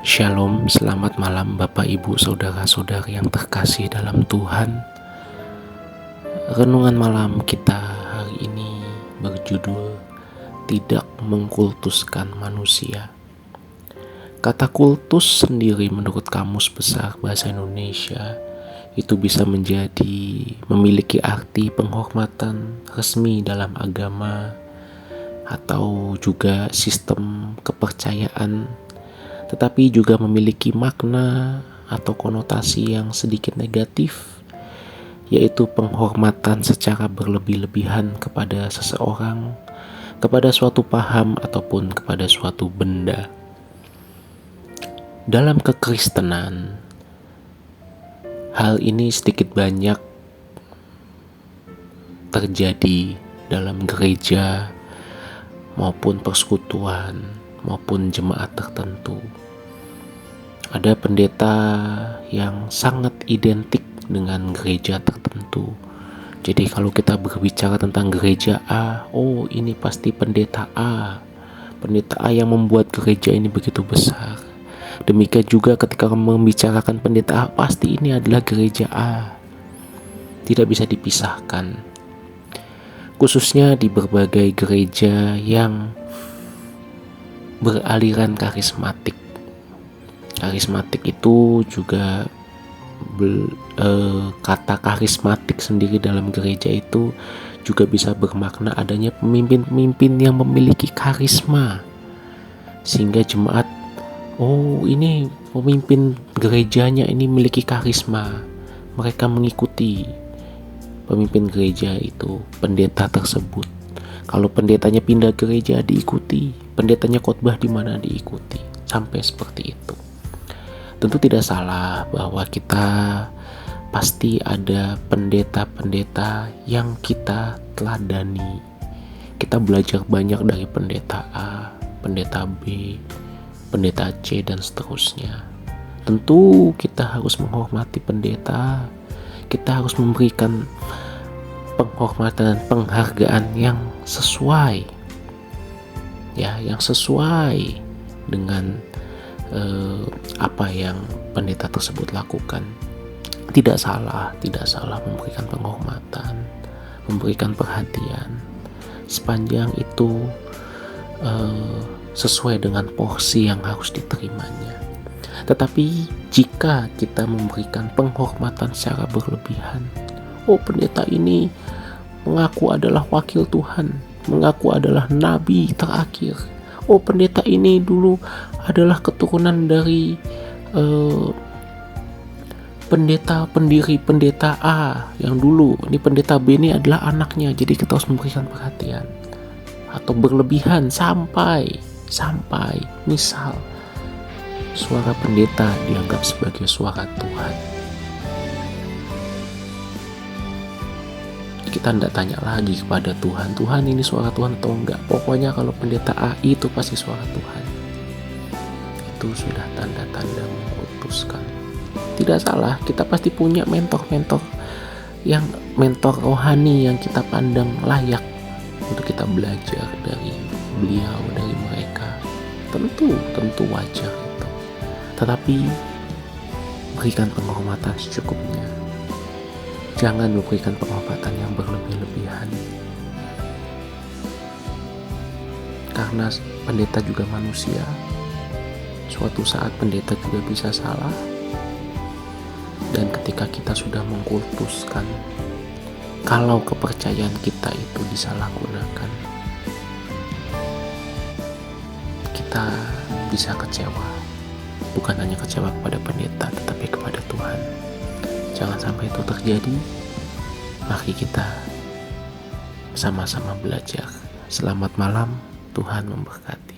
Shalom, selamat malam Bapak Ibu Saudara-saudari yang terkasih dalam Tuhan. Renungan malam kita hari ini berjudul Tidak Mengkultuskan Manusia. Kata kultus sendiri menurut Kamus Besar Bahasa Indonesia itu bisa menjadi memiliki arti penghormatan resmi dalam agama atau juga sistem kepercayaan, tetapi juga memiliki makna atau konotasi yang sedikit negatif, yaitu penghormatan secara berlebih-lebihan kepada seseorang, kepada suatu paham ataupun kepada suatu benda. Dalam kekristenan, hal ini sedikit banyak terjadi dalam gereja maupun persekutuan maupun jemaat tertentu. Ada pendeta yang sangat identik dengan gereja tertentu. Jadi kalau kita berbicara tentang gereja A, oh ini pasti pendeta A. Pendeta A yang membuat gereja ini begitu besar. Demikian juga ketika membicarakan pendeta A, pasti ini adalah gereja A. Tidak bisa dipisahkan. Khususnya di berbagai gereja yang beraliran karismatik. Karismatik itu juga kata karismatik sendiri dalam gereja itu juga bisa bermakna adanya pemimpin-pemimpin yang memiliki karisma, sehingga jemaat, oh ini pemimpin gerejanya ini memiliki karisma, mereka mengikuti pemimpin gereja itu, pendeta tersebut. Kalau pendetanya pindah gereja diikuti, pendetanya khotbah di mana diikuti, sampai seperti itu. Tentu tidak salah bahwa kita pasti ada pendeta-pendeta yang kita teladani. Kita belajar banyak dari pendeta A, pendeta B, pendeta C, dan seterusnya. Tentu kita harus menghormati pendeta, kita harus memberikan penghormatan dan penghargaan yang sesuai, ya, yang sesuai dengan apa yang pendeta tersebut lakukan. Tidak salah memberikan penghormatan, memberikan perhatian, sepanjang itu sesuai dengan porsi yang harus diterimanya. Tetapi jika kita memberikan penghormatan secara berlebihan, oh pendeta ini mengaku adalah wakil Tuhan, mengaku adalah nabi terakhir. Oh pendeta ini dulu adalah keturunan dari pendeta A yang dulu, ini pendeta B ini adalah anaknya. Jadi kita harus memberikan perhatian. Atau berlebihan sampai misal suara pendeta dianggap sebagai suara Tuhan. Kita tidak tanya lagi kepada Tuhan ini suara Tuhan atau enggak. Pokoknya kalau pendeta A itu pasti suara Tuhan. Itu sudah tanda-tanda mengutuskan. Tidak salah, kita pasti punya mentor-mentor rohani yang kita pandang layak untuk kita belajar dari beliau, dari mereka. Tentu wajar itu. Tetapi berikan penghormatan secukupnya. Jangan memberikan penghormatan yang berlebih-lebihan. Karena pendeta juga manusia. Suatu saat pendeta juga bisa salah. Dan ketika kita sudah mengkultuskan, kalau kepercayaan kita itu disalahgunakan, kita bisa kecewa. Bukan hanya kecewa kepada pendeta, tetapi kepada Tuhan. Jangan sampai itu terjadi. Mari kita sama-sama belajar. Selamat malam, Tuhan memberkati.